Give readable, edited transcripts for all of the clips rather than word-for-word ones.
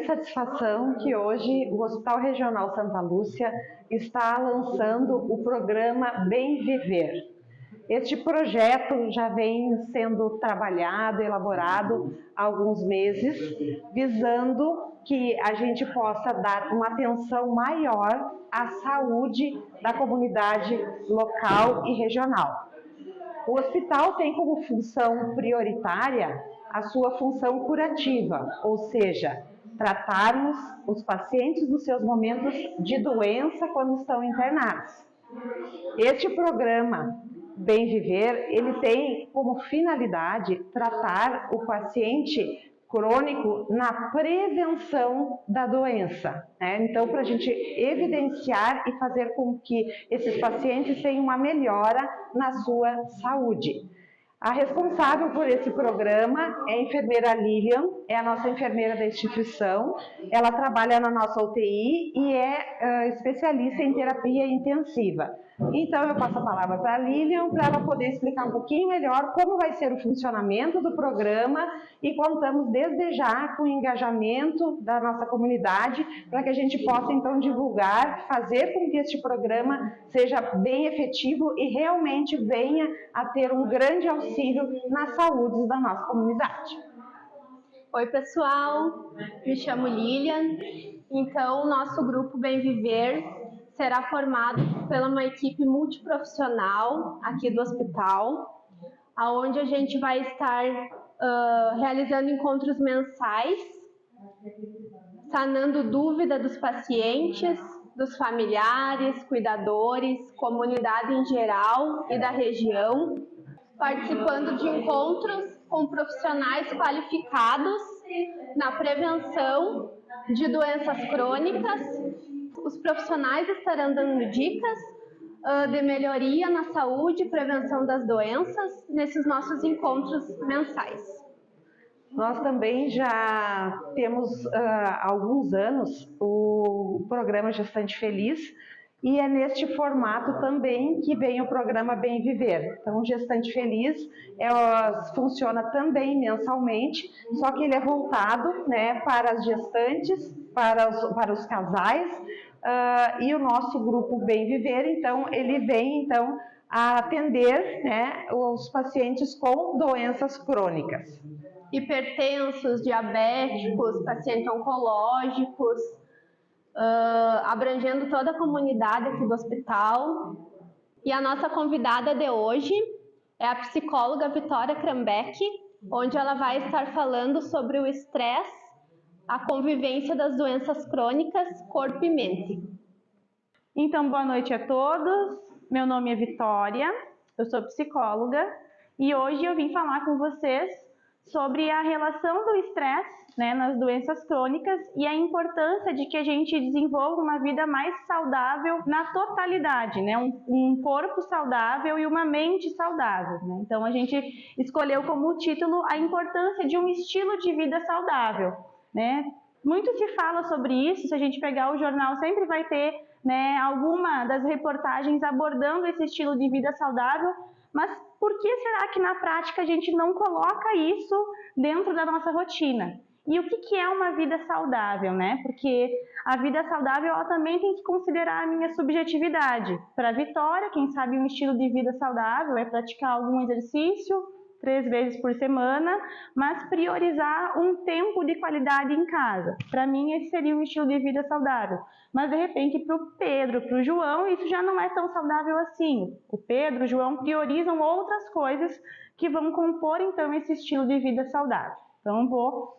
grande satisfação que hoje o Hospital Regional Santa Lúcia está lançando o programa Bem Viver. Este projeto já vem sendo trabalhado, elaborado há alguns meses, visando que a gente possa dar uma atenção maior à saúde da comunidade local e regional. O hospital tem como função prioritária a sua função curativa, ou seja, tratarmos os pacientes nos seus momentos de doença quando estão internados. Este programa Bem Viver, ele tem como finalidade tratar o paciente crônico na prevenção da doença, né? Então, para a gente evidenciar e fazer com que esses pacientes tenham uma melhora na sua saúde. A responsável por esse programa é a enfermeira Lilian, é a nossa enfermeira da instituição. Ela trabalha na nossa UTI e é especialista em terapia intensiva. Então eu passo a palavra para a Lilian para ela poder explicar um pouquinho melhor como vai ser o funcionamento do programa e contamos desde já com o engajamento da nossa comunidade para que a gente possa então divulgar, fazer com que este programa seja bem efetivo e realmente venha a ter um grande auxílio na saúde da nossa comunidade. Oi pessoal, me chamo Lilian. Então o nosso grupo Bem Viver será formado pela uma equipe multiprofissional aqui do hospital, onde a gente vai estar realizando encontros mensais, sanando dúvidas dos pacientes, dos familiares, cuidadores, comunidade em geral e da região, participando de encontros com profissionais qualificados na prevenção de doenças crônicas. Os profissionais estarão dando dicas de melhoria na saúde e prevenção das doenças nesses nossos encontros mensais. Nós também já temos há alguns anos o programa Gestante Feliz e é neste formato também que vem o programa Bem Viver. Então, o Gestante Feliz funciona também mensalmente, só que ele é voltado, né, para as gestantes, para os casais, e o nosso grupo Bem Viver, então, ele vem então a atender, né, os pacientes com doenças crônicas. Hipertensos, diabéticos, pacientes oncológicos, abrangendo toda a comunidade aqui do hospital. E a nossa convidada de hoje é a psicóloga Vitória Krambeck, onde ela vai estar falando sobre o estresse, a convivência das doenças crônicas, corpo e mente. Então, boa noite a todos. Meu nome é Vitória, eu sou psicóloga e hoje eu vim falar com vocês sobre a relação do estresse, né, nas doenças crônicas e a importância de que a gente desenvolva uma vida mais saudável na totalidade, né, um corpo saudável e uma mente saudável, né? Então a gente escolheu como título a importância de um estilo de vida saudável, né? Muito se fala sobre isso, se a gente pegar o jornal sempre vai ter, né, alguma das reportagens abordando esse estilo de vida saudável, mas por que será que na prática a gente não coloca isso dentro da nossa rotina? E o que é uma vida saudável, né? Porque a vida saudável ela também tem que considerar a minha subjetividade. Para a Vitória, quem sabe um estilo de vida saudável é praticar algum exercício 3 vezes por semana, mas priorizar um tempo de qualidade em casa. Para mim, esse seria um estilo de vida saudável. Mas, de repente, para o Pedro, para o João, isso já não é tão saudável assim. O Pedro, o João priorizam outras coisas que vão compor, então, esse estilo de vida saudável. Então, vou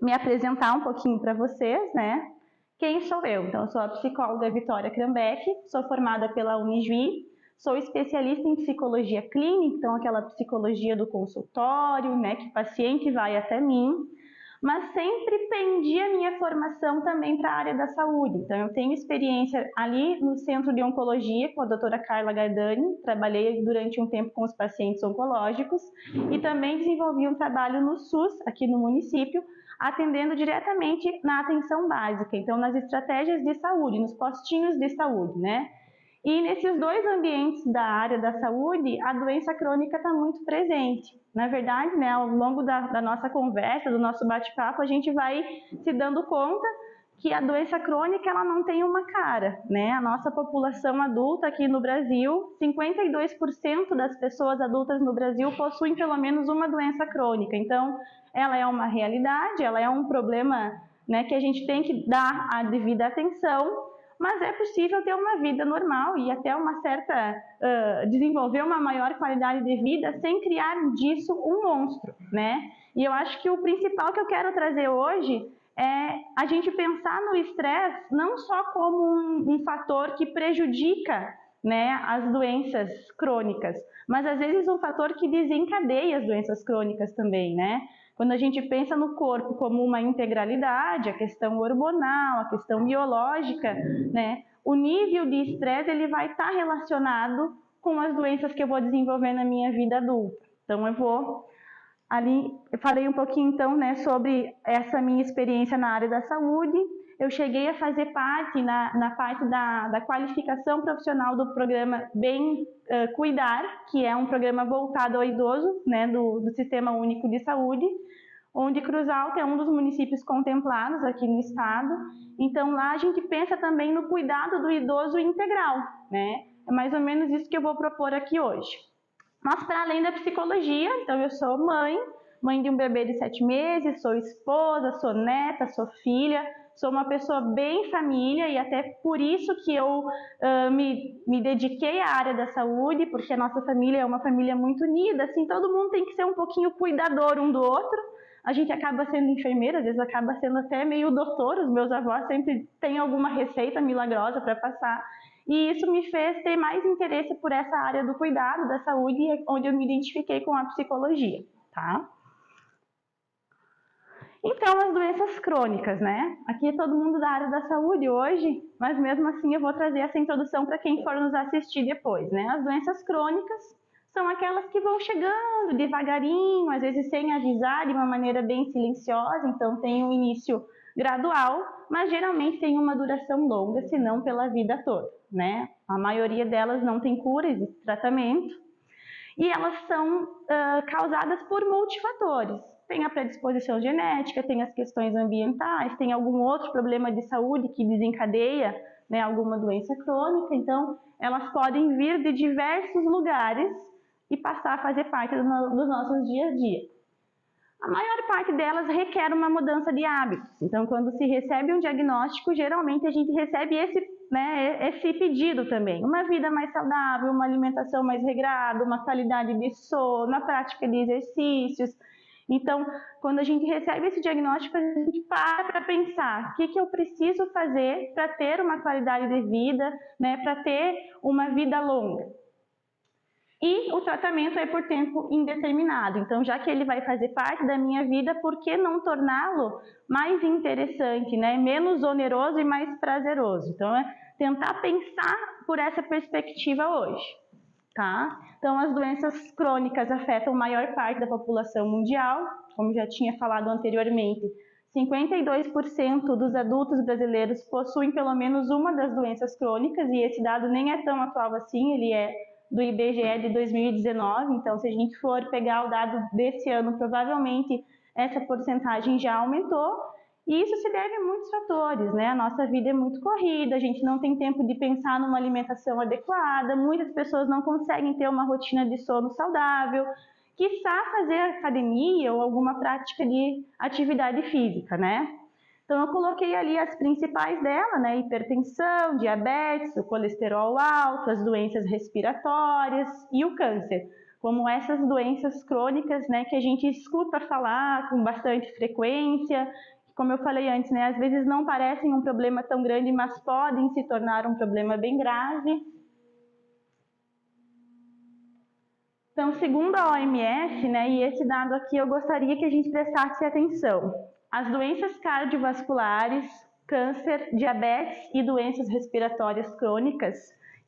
me apresentar um pouquinho para vocês, né? Quem sou eu? Então, eu sou a psicóloga Vitória Krambeck, sou formada pela Unijuí, sou especialista em psicologia clínica, então aquela psicologia do consultório, né, que o paciente vai até mim, mas sempre pendi a minha formação também para a área da saúde. Então eu tenho experiência ali no Centro de Oncologia com a doutora Carla Gardani, trabalhei durante um tempo com os pacientes oncológicos e também desenvolvi um trabalho no SUS, aqui no município, atendendo diretamente na atenção básica, então nas estratégias de saúde, nos postinhos de saúde, né? E nesses dois ambientes da área da saúde, a doença crônica está muito presente. Na verdade, né, ao longo da nossa conversa, do nosso bate-papo, a gente vai se dando conta que a doença crônica ela não tem uma cara, né? A nossa população adulta aqui no Brasil, 52% das pessoas adultas no Brasil possuem pelo menos uma doença crônica. Então, ela é uma realidade, ela é um problema, né, que a gente tem que dar a devida atenção, mas é possível ter uma vida normal e até uma certa desenvolver uma maior qualidade de vida sem criar disso um monstro, né? E eu acho que o principal que eu quero trazer hoje é a gente pensar no estresse não só como um fator que prejudica, né, as doenças crônicas, mas às vezes um fator que desencadeia as doenças crônicas também, né? Quando a gente pensa no corpo como uma integralidade, a questão hormonal, a questão biológica, né, o nível de estresse ele vai estar relacionado com as doenças que eu vou desenvolver na minha vida adulta. Então eu falei um pouquinho então, né, sobre essa minha experiência na área da saúde. Eu cheguei a fazer parte na parte da qualificação profissional do programa Bem Cuidar, que é um programa voltado ao idoso, né, do Sistema Único de Saúde, onde Cruz Alta é um dos municípios contemplados aqui no estado. Então lá a gente pensa também no cuidado do idoso integral, né? É mais ou menos isso que eu vou propor aqui hoje. Mas para além da psicologia, então eu sou mãe de um bebê de 7 meses, sou esposa, sou neta, sou filha, sou uma pessoa bem família e até por isso que eu me dediquei à área da saúde, porque a nossa família é uma família muito unida, assim, todo mundo tem que ser um pouquinho cuidador um do outro. A gente acaba sendo enfermeira, às vezes acaba sendo até meio doutor, os meus avós sempre têm alguma receita milagrosa para passar. E isso me fez ter mais interesse por essa área do cuidado, da saúde, onde eu me identifiquei com a psicologia, tá? Então, as doenças crônicas, né? Aqui é todo mundo da área da saúde hoje, mas mesmo assim eu vou trazer essa introdução para quem for nos assistir depois, né? As doenças crônicas são aquelas que vão chegando devagarinho, às vezes sem avisar, de uma maneira bem silenciosa, então tem um início gradual, mas geralmente tem uma duração longa, se não pela vida toda, né? A maioria delas não tem cura, existe tratamento, e elas são causadas por multifatores. Tem a predisposição genética, tem as questões ambientais, tem algum outro problema de saúde que desencadeia, né, alguma doença crônica, então elas podem vir de diversos lugares e passar a fazer parte dos nossos dia a dia. A maior parte delas requer uma mudança de hábitos. Então, quando se recebe um diagnóstico, geralmente a gente recebe esse pedido também. Uma vida mais saudável, uma alimentação mais regrada, uma qualidade de sono, a prática de exercícios. Então, quando a gente recebe esse diagnóstico, a gente para pensar o que eu preciso fazer para ter uma qualidade de vida, né, para ter uma vida longa. E o tratamento é por tempo indeterminado. Então, já que ele vai fazer parte da minha vida, por que não torná-lo mais interessante, né? Menos oneroso e mais prazeroso? Então, é tentar pensar por essa perspectiva hoje, tá? Então, as doenças crônicas afetam a maior parte da população mundial, como já tinha falado anteriormente. 52% dos adultos brasileiros possuem pelo menos uma das doenças crônicas, e esse dado nem é tão atual assim, ele é do IBGE de 2019, então se a gente for pegar o dado desse ano, provavelmente essa porcentagem já aumentou, e isso se deve a muitos fatores, né? A nossa vida é muito corrida, a gente não tem tempo de pensar numa alimentação adequada, muitas pessoas não conseguem ter uma rotina de sono saudável, quiçá fazer academia ou alguma prática de atividade física, né? Então, eu coloquei ali as principais dela, né? Hipertensão, diabetes, o colesterol alto, as doenças respiratórias e o câncer, como essas doenças crônicas, né, que a gente escuta falar com bastante frequência. Como eu falei antes, né, às vezes não parecem um problema tão grande, mas podem se tornar um problema bem grave. Então, segundo a OMS, né, e esse dado aqui eu gostaria que a gente prestasse atenção, as doenças cardiovasculares, câncer, diabetes e doenças respiratórias crônicas,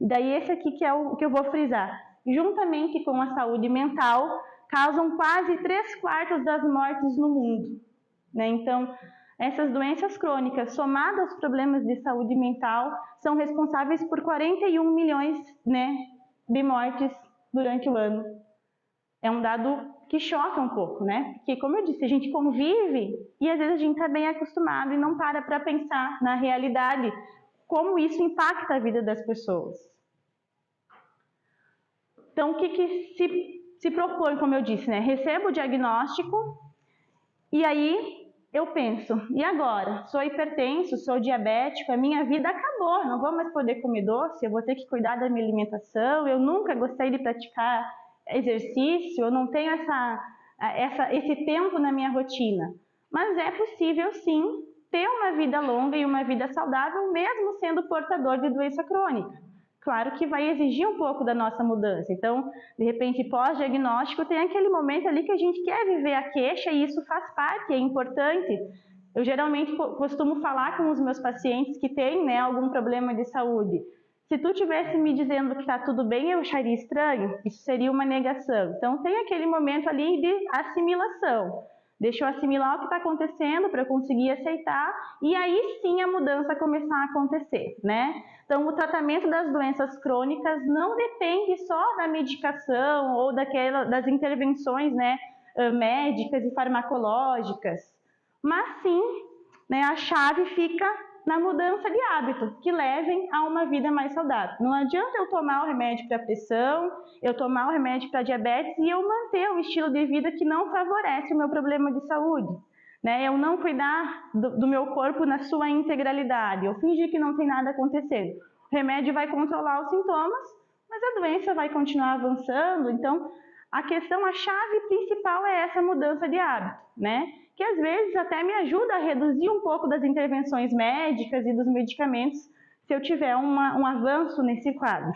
e daí esse aqui que é o que eu vou frisar, juntamente com a saúde mental, causam quase 3/4 das mortes no mundo, né? Então, Essas doenças crônicas, somadas aos problemas de saúde mental, são responsáveis por 41 milhões, né, de mortes durante o ano. É um dado que choca um pouco, né? Porque, como eu disse, a gente convive e às vezes a gente está bem acostumado e não para pensar na realidade, como isso impacta a vida das pessoas. Então, o que se propõe, como eu disse, né? Recebo o diagnóstico e aí eu penso, e agora? Sou hipertenso, sou diabético, a minha vida acabou, eu não vou mais poder comer doce, eu vou ter que cuidar da minha alimentação, eu nunca gostei de praticar exercício, eu não tenho esse tempo na minha rotina. Mas é possível, sim, ter uma vida longa e uma vida saudável, mesmo sendo portador de doença crônica. Claro que vai exigir um pouco da nossa mudança. Então, de repente, pós-diagnóstico, tem aquele momento ali que a gente quer viver a queixa e isso faz parte, é importante. Eu geralmente costumo falar com os meus pacientes que têm, né, algum problema de saúde. Se tu tivesse me dizendo que está tudo bem, eu acharia estranho. Isso seria uma negação. Então, tem aquele momento ali de assimilação. Deixa eu assimilar o que está acontecendo para eu conseguir aceitar e aí sim a mudança começar a acontecer, né? Então, o tratamento das doenças crônicas não depende só da medicação ou das intervenções, né, médicas e farmacológicas, mas sim, né, a chave fica na mudança de hábito, que levem a uma vida mais saudável. Não adianta eu tomar o remédio para pressão, eu tomar o remédio para diabetes e eu manter um estilo de vida que não favorece o meu problema de saúde. Né? Eu não cuidar do meu corpo na sua integralidade, eu fingir que não tem nada acontecendo. O remédio vai controlar os sintomas, mas a doença vai continuar avançando. Então, a chave principal é essa mudança de hábito, né? Que às vezes até me ajuda a reduzir um pouco das intervenções médicas e dos medicamentos se eu tiver um avanço nesse quadro.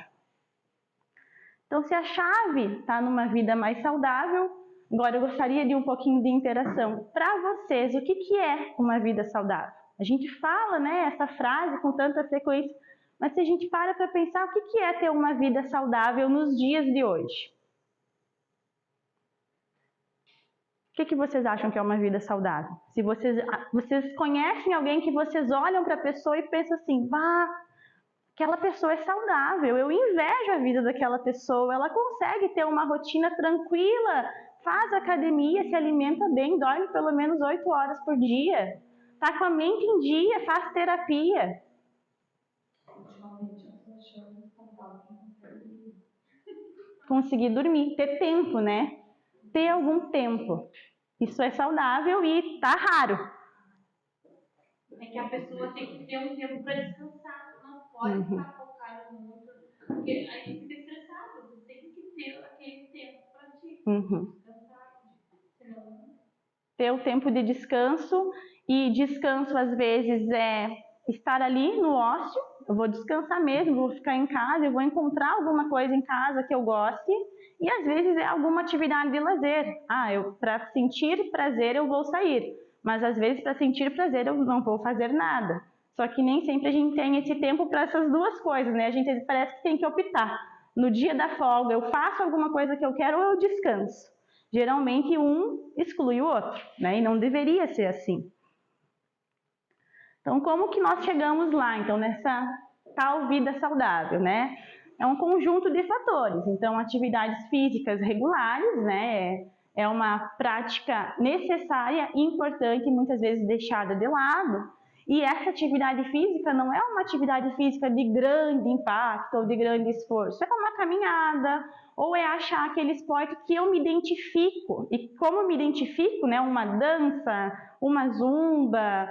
Então, se a chave está numa vida mais saudável, agora eu gostaria de um pouquinho de interação. Para vocês, o que é uma vida saudável? A gente fala, né, essa frase com tanta frequência, mas se a gente para pensar, o que é ter uma vida saudável nos dias de hoje? O que vocês acham que é uma vida saudável? Se vocês conhecem alguém que vocês olham para a pessoa e pensam assim, aquela pessoa é saudável, eu invejo a vida daquela pessoa, ela consegue ter uma rotina tranquila, faz academia, se alimenta bem, dorme pelo menos 8 horas por dia, está com a mente em dia, faz terapia. Ultimamente eu estou achando saudável conseguir dormir, ter tempo, né? Ter algum tempo. Isso é saudável e tá raro. É que a pessoa tem que ter um tempo para descansar, não pode ficar focada no outro, porque aí fica estressado, você tem que ter aquele tempo para ti, descansar, senão... Ter o tempo de descanso, e descanso às vezes é estar ali no ócio, eu vou descansar mesmo, vou ficar em casa, eu vou encontrar alguma coisa em casa que eu goste, e às vezes é alguma atividade de lazer. Para sentir prazer eu vou sair, mas às vezes para sentir prazer eu não vou fazer nada. Só que nem sempre a gente tem esse tempo para essas duas coisas, né? A gente parece que tem que optar. No dia da folga eu faço alguma coisa que eu quero ou eu descanso. Geralmente um exclui o outro, né? E não deveria ser assim. Então, como que nós chegamos lá, então, nessa tal vida saudável, né? É um conjunto de fatores. Então, atividades físicas regulares, né? É uma prática necessária, importante e muitas vezes deixada de lado. E essa atividade física não é uma atividade física de grande impacto ou de grande esforço. É uma caminhada, ou é achar aquele esporte que eu me identifico. E como eu me identifico, né? Uma dança, uma zumba,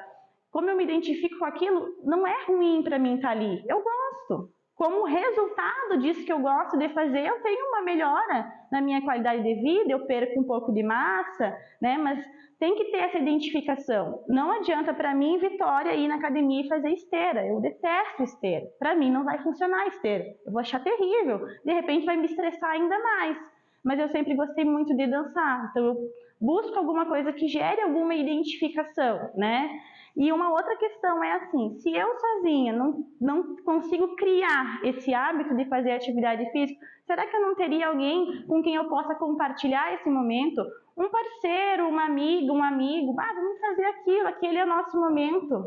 como eu me identifico com aquilo, não é ruim para mim estar ali. Eu gosto. Como resultado disso que eu gosto de fazer, eu tenho uma melhora na minha qualidade de vida, eu perco um pouco de massa, né? Mas tem que ter essa identificação. Não adianta para mim, Vitória, ir na academia e fazer esteira. Eu detesto esteira. Para mim não vai funcionar a esteira. Eu vou achar terrível. De repente vai me estressar ainda mais. Mas eu sempre gostei muito de dançar. Então eu busco alguma coisa que gere alguma identificação, né? E uma outra questão é assim, se eu sozinha não consigo criar esse hábito de fazer atividade física, será que eu não teria alguém com quem eu possa compartilhar esse momento? Um parceiro, uma amiga, um amigo, vamos fazer aquilo, aquele é o nosso momento.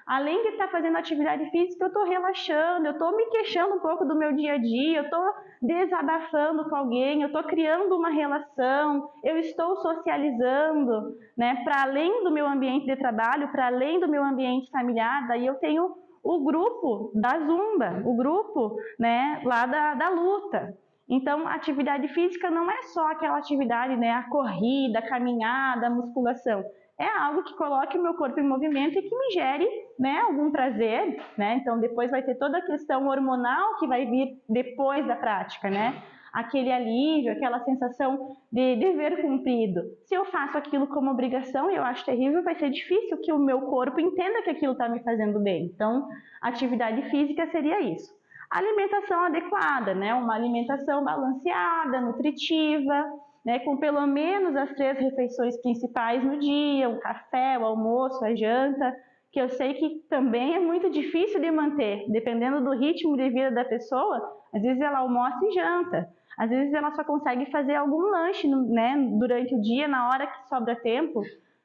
Além de estar fazendo atividade física, eu estou relaxando, eu estou me queixando um pouco do meu dia a dia, eu estou desabafando com alguém, eu estou criando uma relação, eu estou socializando, né, para além do meu ambiente de trabalho, para além do meu ambiente familiar. Daí eu tenho o grupo da Zumba, o grupo, né, lá da luta. Então, a atividade física não é só aquela atividade, né, a corrida, a caminhada, a musculação. É algo que coloque o meu corpo em movimento e que me gere, né, algum prazer, né? Então, depois vai ter toda a questão hormonal que vai vir depois da prática, né? Aquele alívio, aquela sensação de dever cumprido. Se eu faço aquilo como obrigação e eu acho terrível, vai ser difícil que o meu corpo entenda que aquilo está me fazendo bem. Então, atividade física seria isso. Alimentação adequada, né? Uma alimentação balanceada, nutritiva, né, com pelo menos as 3 refeições principais no dia, o café, o almoço, a janta, que eu sei que também é muito difícil de manter, dependendo do ritmo de vida da pessoa. Às vezes ela almoça e janta, às vezes ela só consegue fazer algum lanche, né, durante o dia, na hora que sobra tempo,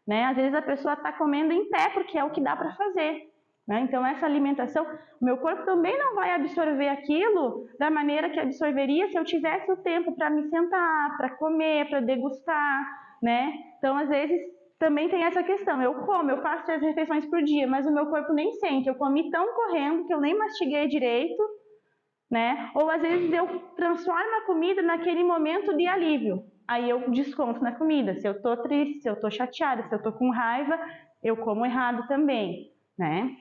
né? Às vezes a pessoa está comendo em pé, porque é o que dá para fazer. Então, essa alimentação, o meu corpo também não vai absorver aquilo da maneira que absorveria se eu tivesse o tempo para me sentar, para comer, para degustar, né? Então, às vezes, também tem essa questão. Eu faço 3 refeições por dia, mas o meu corpo nem sente. Eu comi tão correndo que eu nem mastiguei direito, né? Ou, às vezes, eu transformo a comida naquele momento de alívio. Aí eu desconto na comida. Se eu estou triste, se eu estou chateada, se eu estou com raiva, eu como errado também, né?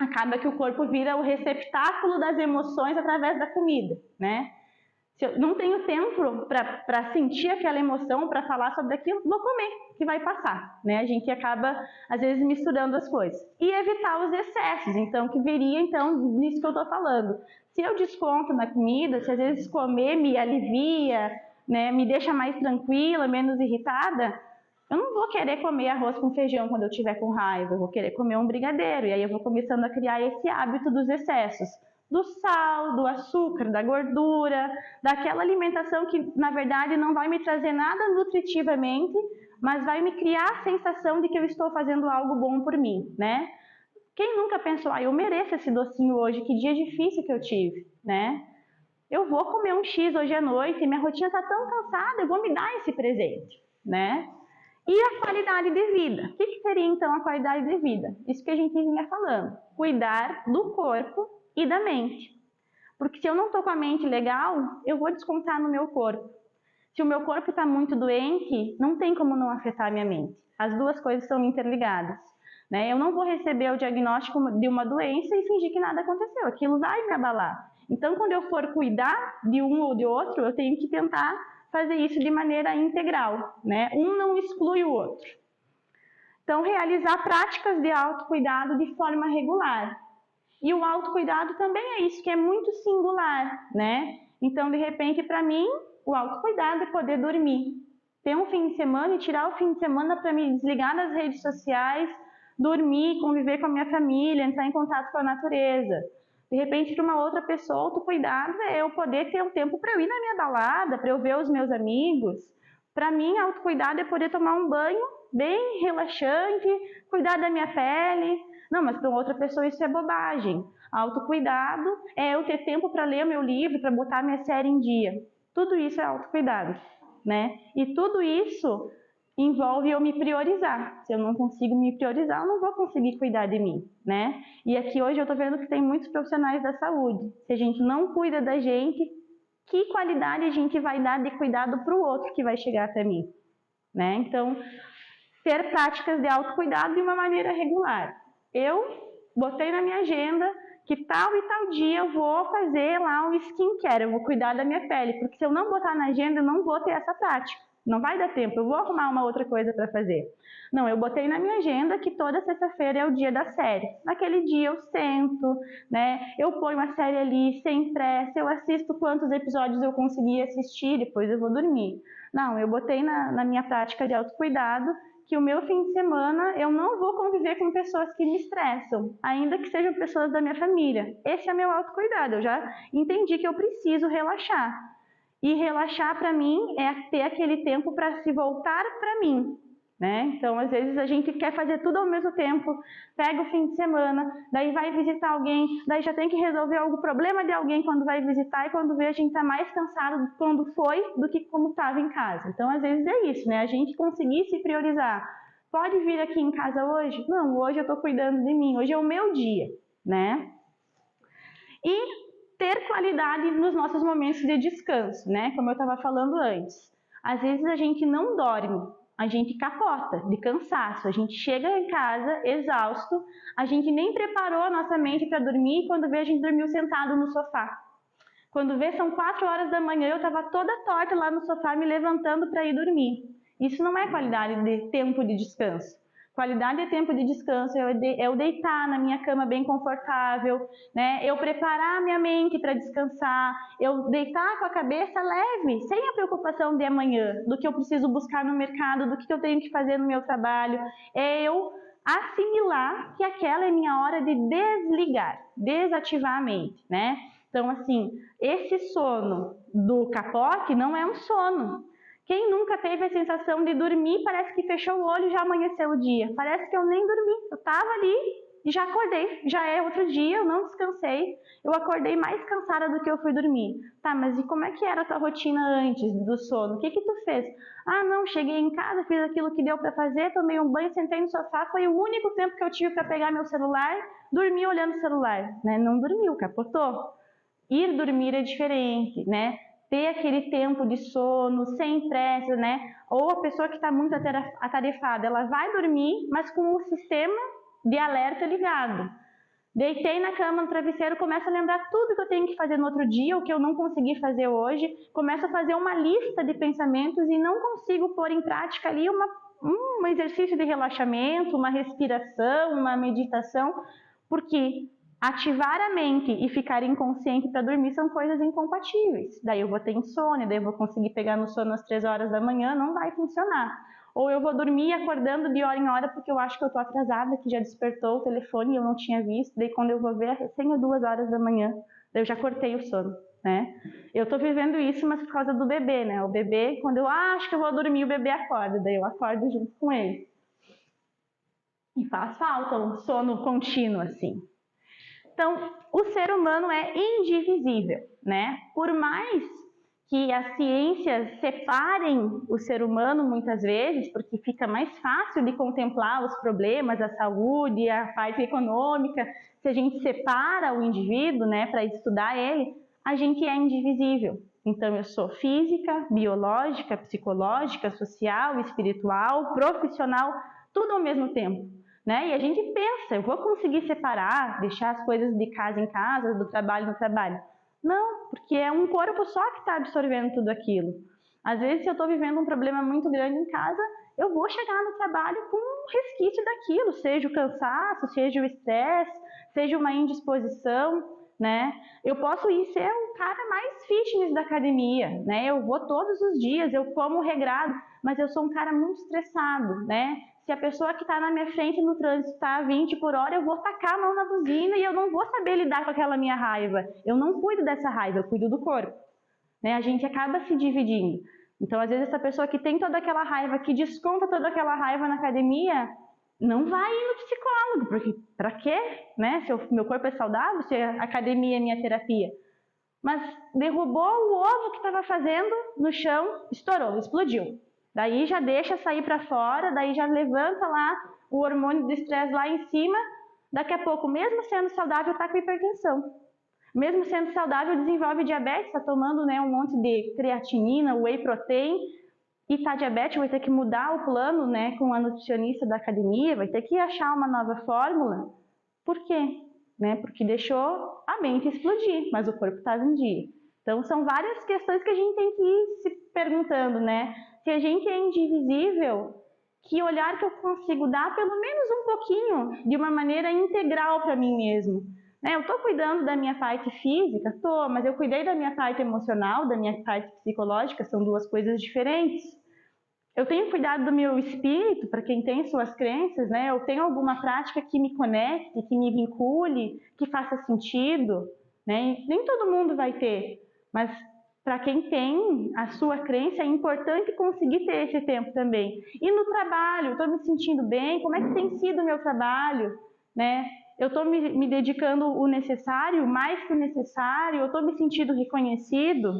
Acaba que o corpo vira o receptáculo das emoções através da comida, né? Se eu não tenho tempo para sentir aquela emoção, para falar sobre aquilo, vou comer, que vai passar, né? A gente acaba, às vezes, misturando as coisas. E evitar os excessos, então, que viria, então, nisso que eu estou falando. Se eu desconto na comida, se às vezes comer me alivia, né, me deixa mais tranquila, menos irritada, eu não vou querer comer arroz com feijão quando eu estiver com raiva, eu vou querer comer um brigadeiro, e aí eu vou começando a criar esse hábito dos excessos, do sal, do açúcar, da gordura, daquela alimentação que, na verdade, não vai me trazer nada nutritivamente, mas vai me criar a sensação de que eu estou fazendo algo bom por mim, né? Quem nunca pensou, eu mereço esse docinho hoje, que dia difícil que eu tive, né? Eu vou comer um X hoje à noite, minha rotina está tão cansada, eu vou me dar esse presente, né? E a qualidade de vida. O que seria, então, a qualidade de vida? Isso que a gente vinha falando. Cuidar do corpo e da mente. Porque se eu não estou com a mente legal, eu vou descontar no meu corpo. Se o meu corpo está muito doente, não tem como não afetar a minha mente. As duas coisas são interligadas, né? Eu não vou receber o diagnóstico de uma doença e fingir que nada aconteceu. Aquilo vai me abalar. Então, quando eu for cuidar de um ou de outro, eu tenho que tentar fazer isso de maneira integral, né? Um não exclui o outro. Então, realizar práticas de autocuidado de forma regular. E o autocuidado também é isso, que é muito singular, né? Então, de repente, para mim, o autocuidado é poder dormir. Ter um fim de semana e tirar o fim de semana para me desligar das redes sociais, dormir, conviver com a minha família, entrar em contato com a natureza. De repente, para uma outra pessoa, o autocuidado é eu poder ter um tempo para eu ir na minha balada, para eu ver os meus amigos. Para mim, autocuidado é poder tomar um banho bem relaxante, cuidar da minha pele. Não, mas para outra pessoa isso é bobagem. Autocuidado é eu ter tempo para ler meu livro, para botar minha série em dia. Tudo isso é autocuidado, né? E tudo isso envolve eu me priorizar. Se eu não consigo me priorizar, eu não vou conseguir cuidar de mim, né? E aqui hoje eu tô vendo que tem muitos profissionais da saúde. Se a gente não cuida da gente, que qualidade a gente vai dar de cuidado para o outro que vai chegar até mim, né? Então, ter práticas de autocuidado de uma maneira regular. Eu botei na minha agenda que tal e tal dia eu vou fazer lá um skincare, eu vou cuidar da minha pele, porque se eu não botar na agenda, eu não vou ter essa prática. não vai dar tempo, eu vou arrumar uma outra coisa para fazer. Não, eu botei na minha agenda que toda sexta-feira é o dia da série. Naquele dia eu sento, né? Eu ponho a série ali sem pressa, eu assisto quantos episódios eu consegui assistir, depois eu vou dormir. Não, eu botei na minha prática de autocuidado que o meu fim de semana eu não vou conviver com pessoas que me estressam, ainda que sejam pessoas da minha família. Esse é meu autocuidado, eu já entendi que eu preciso relaxar. E relaxar para mim é ter aquele tempo para se voltar para mim, né? Então, às vezes a gente quer fazer tudo ao mesmo tempo, pega o fim de semana, daí vai visitar alguém, daí já tem que resolver algum problema de alguém quando vai visitar e quando vê a gente está mais cansado quando foi do que como estava em casa. Então, às vezes é isso, né? A gente conseguir se priorizar. Pode vir aqui em casa hoje? Não, hoje eu estou cuidando de mim, hoje é o meu dia, né? E ter qualidade nos nossos momentos de descanso, né? Como eu estava falando antes. Às vezes a gente não dorme, a gente capota de cansaço, a gente chega em casa exausto, a gente nem preparou a nossa mente para dormir e quando vê a gente dormiu sentado no sofá. Quando vê são 4 horas da manhã, eu estava toda torta lá no sofá me levantando para ir dormir. Isso não é qualidade de tempo de descanso. Qualidade de tempo de descanso é eu deitar na minha cama bem confortável, né? Eu preparar a minha mente para descansar, eu deitar com a cabeça leve, sem a preocupação de amanhã, do que eu preciso buscar no mercado, do que eu tenho que fazer no meu trabalho. É eu assimilar que aquela é minha hora de desligar, desativar a mente, né? Então, assim, esse sono do capote não é um sono. Quem nunca teve a sensação de dormir, parece que fechou o olho e já amanheceu o dia. Parece que eu nem dormi, eu estava ali e já acordei. Já é outro dia, eu não descansei. Eu acordei mais cansada do que eu fui dormir. Tá, mas e como é que era a tua rotina antes do sono? O que tu fez? Ah, não, cheguei em casa, fiz aquilo que deu para fazer, tomei um banho, sentei no sofá. Foi o único tempo que eu tive para pegar meu celular, dormi olhando o celular. Né? Não dormiu, capotou. Ir dormir é diferente, né? Ter aquele tempo de sono, sem pressa, né? Ou a pessoa que está muito atarefada, ela vai dormir, mas com o sistema de alerta ligado. Deitei na cama, no travesseiro, começo a lembrar tudo que eu tenho que fazer no outro dia, o que eu não consegui fazer hoje, começo a fazer uma lista de pensamentos e não consigo pôr em prática ali um exercício de relaxamento, uma respiração, uma meditação, porque ativar a mente e ficar inconsciente para dormir são coisas incompatíveis. Daí eu vou ter insônia, daí eu vou conseguir pegar no sono às 3 horas da manhã, não vai funcionar. Ou eu vou dormir acordando de hora em hora porque eu acho que eu estou atrasada, que já despertou o telefone e eu não tinha visto, daí quando eu vou ver, recém é 2 horas da manhã, daí eu já cortei o sono, né? Eu estou vivendo isso, mas por causa do bebê, né? O bebê, quando eu acho que eu vou dormir, o bebê acorda, daí eu acordo junto com ele. E faz falta um sono contínuo, assim. Então, o ser humano é indivisível, né? Por mais que as ciências separem o ser humano muitas vezes, porque fica mais fácil de contemplar os problemas, a saúde, a parte econômica, se a gente separa o indivíduo, né, para estudar ele, a gente é indivisível. Então, eu sou física, biológica, psicológica, social, espiritual, profissional, tudo ao mesmo tempo. Né? E a gente pensa, eu vou conseguir separar, deixar as coisas de casa em casa, do trabalho no trabalho. Não, porque é um corpo só que está absorvendo tudo aquilo. Às vezes, se eu estou vivendo um problema muito grande em casa, eu vou chegar no trabalho com um resquício daquilo, seja o cansaço, seja o estresse, seja uma indisposição, né? Eu posso ir ser um cara mais fitness da academia, né? Eu vou todos os dias, eu como regrado, mas eu sou um cara muito estressado, né? Se a pessoa que está na minha frente no trânsito está a 20 por hora, eu vou tacar a mão na buzina e eu não vou saber lidar com aquela minha raiva. Eu não cuido dessa raiva, eu cuido do corpo. Né? A gente acaba se dividindo. Então, às vezes, essa pessoa que tem toda aquela raiva, que desconta toda aquela raiva na academia, não vai ir no psicólogo, porque para quê? Né? Se meu corpo é saudável, se a academia é minha terapia. Mas derrubou o ovo que estava fazendo no chão, estourou, explodiu. Daí já deixa sair para fora, daí já levanta lá o hormônio do estresse lá em cima, daqui a pouco, mesmo sendo saudável, está com hipertensão. Mesmo sendo saudável, desenvolve diabetes, está tomando, né, um monte de creatinina, whey protein, e está diabético, vai ter que mudar o plano, né, com a nutricionista da academia, vai ter que achar uma nova fórmula. Por quê? Né, porque deixou a mente explodir, mas o corpo estava em dia. Então, são várias questões que a gente tem que ir se perguntando, né? Se a gente é indivisível, que olhar que eu consigo dar pelo menos um pouquinho de uma maneira integral para mim mesmo. Né? Eu estou cuidando da minha parte física? Estou, mas eu cuidei da minha parte emocional, da minha parte psicológica, são duas coisas diferentes. Eu tenho cuidado do meu espírito, para quem tem suas crenças, né? Eu tenho alguma prática que me conecte, que me vincule, que faça sentido, né? Nem todo mundo vai ter, mas para quem tem a sua crença, é importante conseguir ter esse tempo também. E no trabalho, estou me sentindo bem? Como é que tem sido o meu trabalho? Né? Eu estou me dedicando o necessário, mais que o necessário? Eu estou me sentindo reconhecido?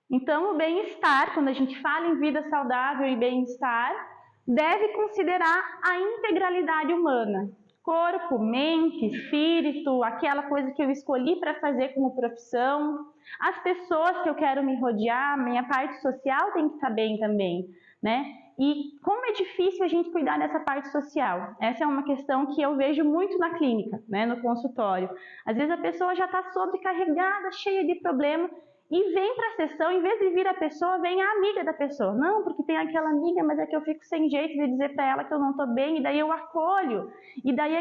Então, o bem-estar, quando a gente fala em vida saudável e bem-estar, deve considerar a integralidade humana. Corpo, mente, espírito, aquela coisa que eu escolhi para fazer como profissão, as pessoas que eu quero me rodear, minha parte social tem que estar bem também, né? E como é difícil a gente cuidar dessa parte social? Essa é uma questão que eu vejo muito na clínica, né, no consultório. Às vezes a pessoa já está sobrecarregada, cheia de problemas, e vem para a sessão, em vez de vir a pessoa, vem a amiga da pessoa. Não, porque tem aquela amiga, mas é que eu fico sem jeito de dizer para ela que eu não estou bem, e daí eu acolho. E daí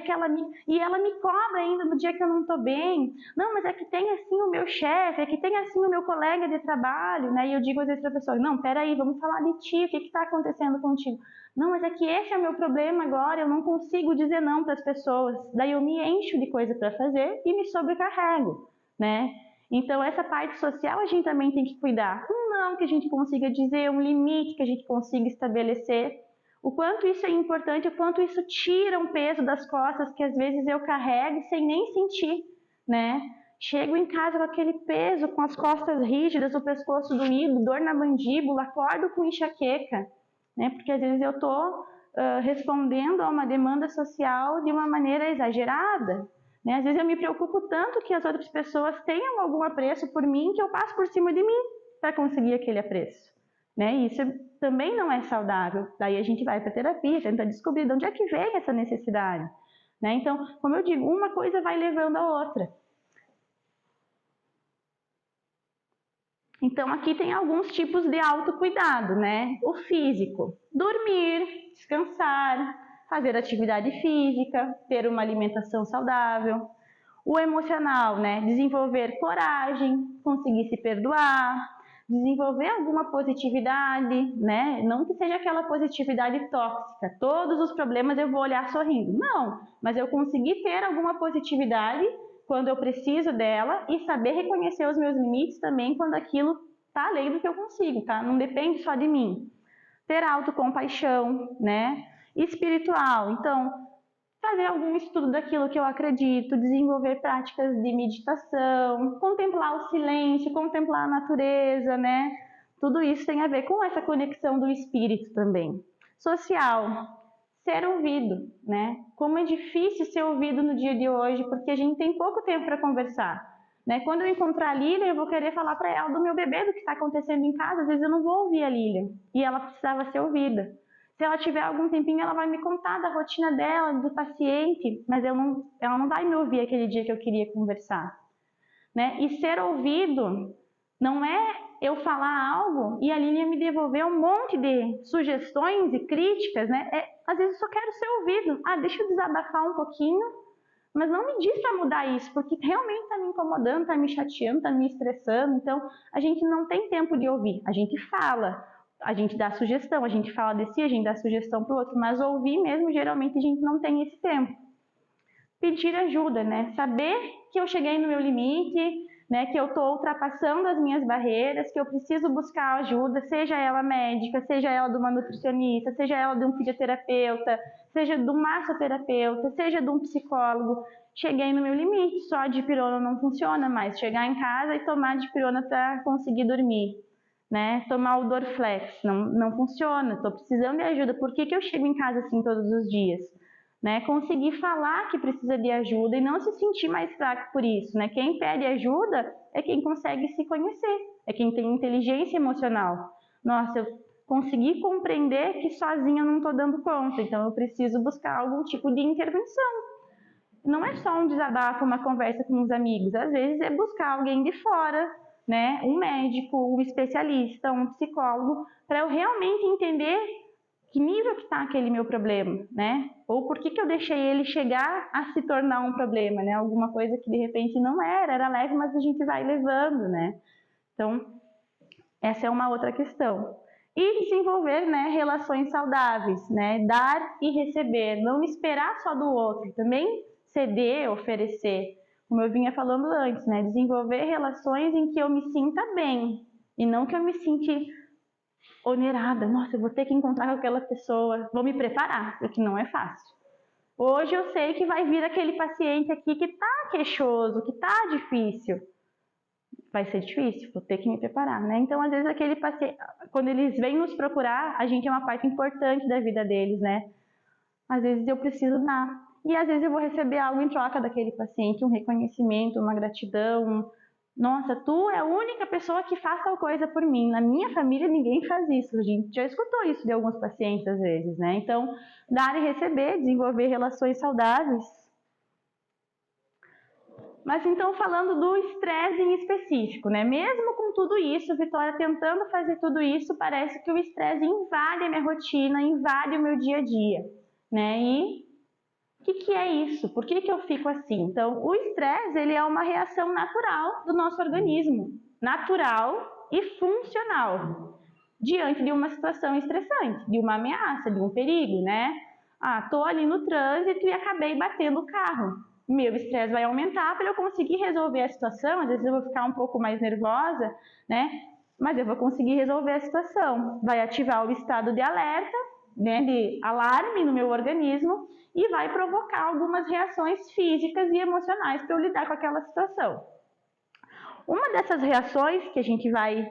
e ela me cobra ainda no dia que eu não estou bem. Não, mas é que tem assim o meu chefe, é que tem assim o meu colega de trabalho, né? E eu digo às vezes para a pessoa, não, peraí, vamos falar de ti, o que está acontecendo contigo? Não, mas é que esse é o meu problema agora, eu não consigo dizer não para as pessoas. Daí eu me encho de coisa para fazer e me sobrecarrego, né? Então, essa parte social a gente também tem que cuidar. Um não que a gente consiga dizer, um limite que a gente consiga estabelecer. O quanto isso é importante, o quanto isso tira um peso das costas que às vezes eu carrego sem nem sentir, né? Chego em casa com aquele peso, com as costas rígidas, o pescoço doído, dor na mandíbula, acordo com enxaqueca, né? Porque às vezes eu estou respondendo a uma demanda social de uma maneira exagerada. Né? Às vezes eu me preocupo tanto que as outras pessoas tenham algum apreço por mim que eu passo por cima de mim para conseguir aquele apreço. Né? E isso também não é saudável. Daí a gente vai para a terapia, tenta descobrir de onde é que vem essa necessidade. Né? Então, como eu digo, uma coisa vai levando a outra. Então, aqui tem alguns tipos de autocuidado, né? O físico, dormir, descansar, fazer atividade física, ter uma alimentação saudável. O emocional, né? Desenvolver coragem, conseguir se perdoar, desenvolver alguma positividade, né? Não que seja aquela positividade tóxica, todos os problemas eu vou olhar sorrindo. Não, mas eu conseguir ter alguma positividade quando eu preciso dela e saber reconhecer os meus limites também quando aquilo está além do que eu consigo, tá? Não depende só de mim. Ter autocompaixão, né? Espiritual, então, fazer algum estudo daquilo que eu acredito, desenvolver práticas de meditação, contemplar o silêncio, contemplar a natureza, né? Tudo isso tem a ver com essa conexão do espírito também. Social, ser ouvido, né? Como é difícil ser ouvido no dia de hoje, porque a gente tem pouco tempo para conversar. Né? Quando eu encontrar a Lília, eu vou querer falar para ela do meu bebê, do que está acontecendo em casa. Às vezes eu não vou ouvir a Lília, e ela precisava ser ouvida. Se ela tiver algum tempinho, ela vai me contar da rotina dela, do paciente, mas ela não vai me ouvir aquele dia que eu queria conversar. Né? E ser ouvido não é eu falar algo e a Lília me devolver um monte de sugestões e críticas, né? Às vezes eu só quero ser ouvido. Deixa eu desabafar um pouquinho, mas não me diz para mudar isso, porque realmente está me incomodando, está me chateando, está me estressando. Então, a gente não tem tempo de ouvir. A gente fala, a gente dá sugestão, a gente fala de si, a gente dá sugestão para o outro, mas ouvir mesmo, geralmente a gente não tem esse tempo. Pedir ajuda, né? Saber que eu cheguei no meu limite, né? Que eu estou ultrapassando as minhas barreiras, que eu preciso buscar ajuda, seja ela médica, seja ela de uma nutricionista, seja ela de um fisioterapeuta, seja de um massoterapeuta, seja de um psicólogo. Cheguei no meu limite, só a dipirona não funciona mais. Chegar em casa e tomar dipirona para conseguir dormir. Né? Tomar o Dorflex não funciona, estou precisando de ajuda. Por que eu chego em casa assim todos os dias? Né? Conseguir falar que precisa de ajuda e não se sentir mais fraco por isso. Né? Quem pede ajuda é quem consegue se conhecer, é quem tem inteligência emocional. Nossa, eu consegui compreender que sozinha eu não estou dando conta, então eu preciso buscar algum tipo de intervenção. Não é só um desabafo, uma conversa com os amigos, às vezes é buscar alguém de fora, né, um médico, um especialista, um psicólogo, para eu realmente entender que nível que está aquele meu problema, né? Ou por que eu deixei ele chegar a se tornar um problema, né? Alguma coisa que de repente não era leve, mas a gente vai levando, né? Então, essa é uma outra questão. E desenvolver, né, relações saudáveis, né? Dar e receber, não esperar só do outro, também ceder, oferecer. Como eu vinha falando antes, né? Desenvolver relações em que eu me sinta bem e não que eu me sinta onerada. Nossa, eu vou ter que encontrar com aquela pessoa, vou me preparar, porque não é fácil. Hoje eu sei que vai vir aquele paciente aqui que tá queixoso, que tá difícil. Vai ser difícil, vou ter que me preparar, né? Então, às vezes, aquele paciente, quando eles vêm nos procurar, a gente é uma parte importante da vida deles, né? Às vezes eu preciso dar. E às vezes eu vou receber algo em troca daquele paciente, um reconhecimento, uma gratidão. Nossa, tu é a única pessoa que faz tal coisa por mim. Na minha família ninguém faz isso. A gente já escutou isso de alguns pacientes às vezes, né? Então, dar e receber, desenvolver relações saudáveis. Mas então, falando do estresse em específico, né? Mesmo com tudo isso, Vitória tentando fazer tudo isso, parece que o estresse invade a minha rotina, invade o meu dia a dia, né? E o que é isso? Por que eu fico assim? Então, o estresse, ele é uma reação natural do nosso organismo, natural e funcional, diante de uma situação estressante, de uma ameaça, de um perigo, né? Ah, tô ali no trânsito e acabei batendo o carro. Meu estresse vai aumentar para eu conseguir resolver a situação. Às vezes eu vou ficar um pouco mais nervosa, né? Mas eu vou conseguir resolver a situação. Vai ativar o estado de alerta, né, de alarme no meu organismo e vai provocar algumas reações físicas e emocionais para eu lidar com aquela situação. Uma dessas reações que a gente vai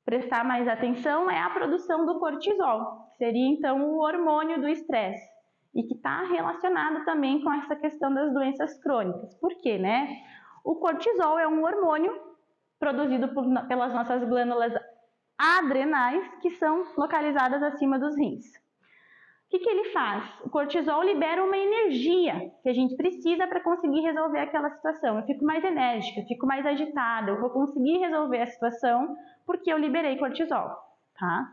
prestar mais atenção é a produção do cortisol, que seria então o hormônio do estresse e que está relacionado também com essa questão das doenças crônicas. Por quê, né? O cortisol é um hormônio produzido pelas nossas glândulas adrenais, que são localizadas acima dos rins. O que ele faz? O cortisol libera uma energia que a gente precisa para conseguir resolver aquela situação. Eu fico mais enérgica, eu fico mais agitada, eu vou conseguir resolver a situação porque eu liberei cortisol, tá?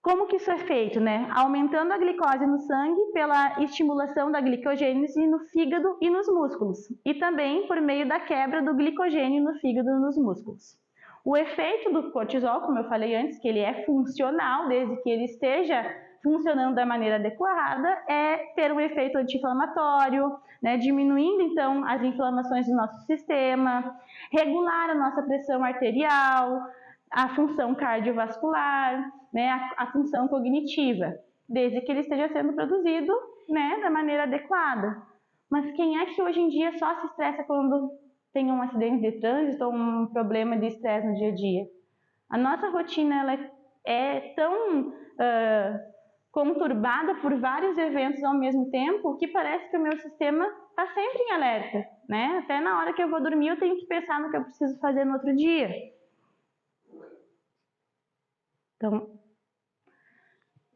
Como que isso é feito, né? Aumentando a glicose no sangue pela estimulação da glicogênese no fígado e nos músculos. E também por meio da quebra do glicogênio no fígado e nos músculos. O efeito do cortisol, como eu falei antes, que ele é funcional, desde que ele esteja funcionando da maneira adequada, é ter um efeito anti-inflamatório, né? Diminuindo então as inflamações do nosso sistema, regular a nossa pressão arterial, a função cardiovascular, né, a função cognitiva, desde que ele esteja sendo produzido, né, da maneira adequada. Mas quem é que hoje em dia só se estressa quando tem um acidente de trânsito ou um problema de estresse no dia a dia? A nossa rotina ela é tão conturbada por vários eventos ao mesmo tempo que parece que o meu sistema está sempre em alerta, né? Até na hora que eu vou dormir eu tenho que pensar no que eu preciso fazer no outro dia. Então,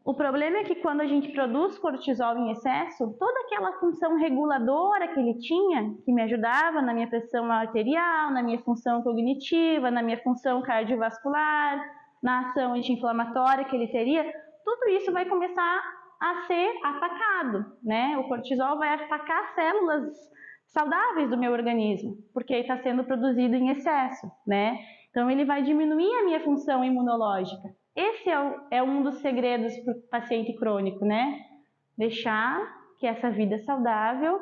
o problema é que quando a gente produz cortisol em excesso, toda aquela função reguladora que ele tinha, que me ajudava na minha pressão arterial, na minha função cognitiva, na minha função cardiovascular, na ação anti-inflamatória que ele teria, tudo isso vai começar a ser atacado, né? O cortisol vai atacar células saudáveis do meu organismo, porque ele está sendo produzido em excesso, né? Então, ele vai diminuir a minha função imunológica. Esse é um dos segredos para o paciente crônico, né? Deixar que essa vida saudável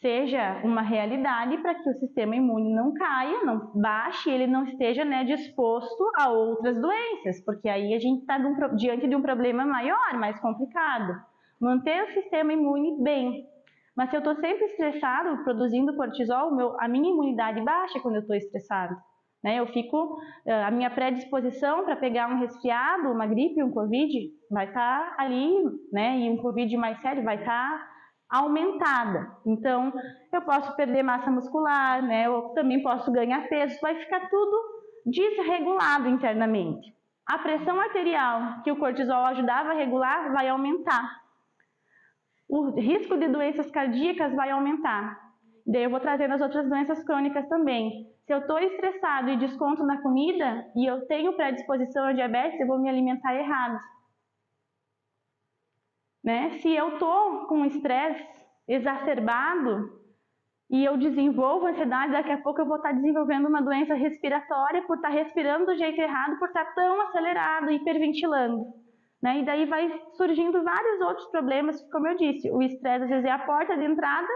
seja uma realidade para que o sistema imune não caia, não baixe, ele não esteja, né, disposto a outras doenças, porque aí a gente está diante de um problema maior, mais complicado. Manter o sistema imune bem. Mas se eu estou sempre estressado, produzindo cortisol, a minha imunidade baixa quando eu estou estressado. Né? A minha predisposição para pegar um resfriado, uma gripe, um Covid, vai estar ali, né? E um Covid mais sério vai estar aumentada. Então, eu posso perder massa muscular, né? Eu também posso ganhar peso, vai ficar tudo desregulado internamente. A pressão arterial, que o cortisol ajudava a regular, vai aumentar. O risco de doenças cardíacas vai aumentar. Daí eu vou trazendo as outras doenças crônicas também. Se eu estou estressado e desconto na comida e eu tenho predisposição a diabetes, eu vou me alimentar errado. Né? Se eu estou com estresse exacerbado e eu desenvolvo ansiedade, daqui a pouco eu vou estar desenvolvendo uma doença respiratória por estar respirando do jeito errado, por estar tão acelerado, hiperventilando. Né? E daí vai surgindo vários outros problemas, como eu disse, o estresse às vezes é a porta de entrada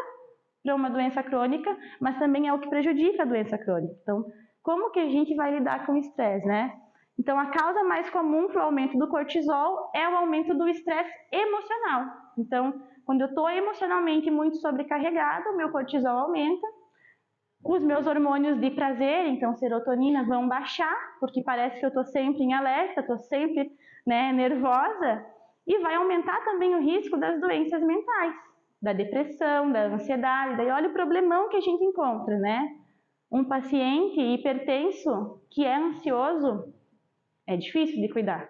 para uma doença crônica, mas também é o que prejudica a doença crônica. Então, como que a gente vai lidar com o estresse, né? Então, a causa mais comum para o aumento do cortisol é o aumento do estresse emocional. Então, quando eu estou emocionalmente muito sobrecarregado, o meu cortisol aumenta, os meus hormônios de prazer, então serotonina, vão baixar, porque parece que eu estou sempre em alerta, estou sempre, né, nervosa, e vai aumentar também o risco das doenças mentais, da depressão, da ansiedade. Daí olha o problemão que a gente encontra, né? Um paciente hipertenso que é ansioso é difícil de cuidar,